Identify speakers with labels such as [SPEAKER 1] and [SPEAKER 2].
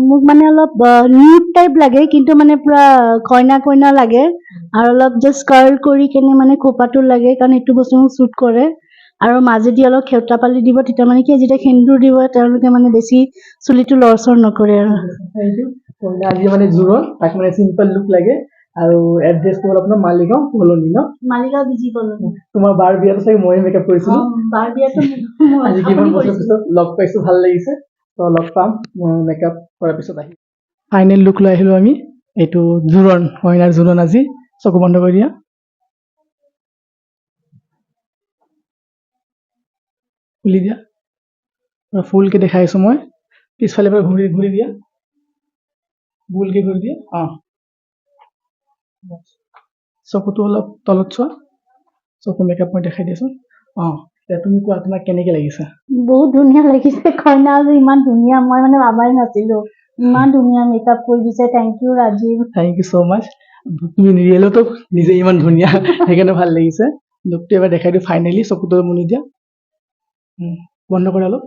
[SPEAKER 1] মোক মানে অলপ নিউড টাইপ লাগে কিন্তু মানে পুৰা কইনা কইনা লাগে আৰু অলপ জাষ্ট কাৰ্ল কৰি কেনে মানে খোপাটো লাগে কাৰণ সেইটো বস্তু মোক শ্বুট কৰে আৰু মাজেদি অলপ খেউতা পালি দিব তেতিয়া মানে কি যেতিয়া সেন্দুৰ দিব তেওঁলোকে মানে বেছি চুলিটো লৰচৰ নকৰে আৰু
[SPEAKER 2] কইনা আজি মানে জোৰণ তাক মানে চিম্পল লুক লাগে আৰু এড্ৰেছটো হ'ল আপোনাৰ মালিগাঁও কলনি ন
[SPEAKER 1] মালিগাঁও বিজি কলনি
[SPEAKER 2] তোমাৰ বাৰ বিয়াতো চাগে ময়ে মেকআপ কৰিছিলো
[SPEAKER 1] বাৰ বিয়াটো
[SPEAKER 2] আজি কিমান বছৰ পিছত লগ পাইছো ভাল লাগিছে তো লগ পাম মেকআপ কৰাৰ পিছত আহি ফাইনেল লুক লৈ আহিলো আমি এইটো জোৰণ কইনাৰ জোৰণ আজি চকু বন্ধ কৰি দিয়া খুলি দিয়া ফুলকে দেখাই আছো মই পিছফালে পৰা ঘূৰি ঘূৰি দিয়া গোলকে ঘূৰি দিয়া চকুটো অলপ তলত চোৱা চকু মেকআপ মই দেখাই দিয়াচোন এতিয়া তুমি কোৱা তোমাক কেনেকে লাগিছে
[SPEAKER 1] বহুত ধুনীয়া লাগিছে কইনা যে ইমান ধুনীয়া মই মানে ভাবাই নাছিলো ইমান ধুনীয়া মেকআপ কৰি দিছে thank you Rajiv
[SPEAKER 2] thank you so' much তুমি ৰিয়েলতো নিজে ইমান ধুনীয়া সেইকাৰণে ভাল লাগিছে লুকটো এবাৰ দেখাই দিওঁ ফাইনেলি চকুটো মুনি দিয়া বন্ধ কৰা অলপ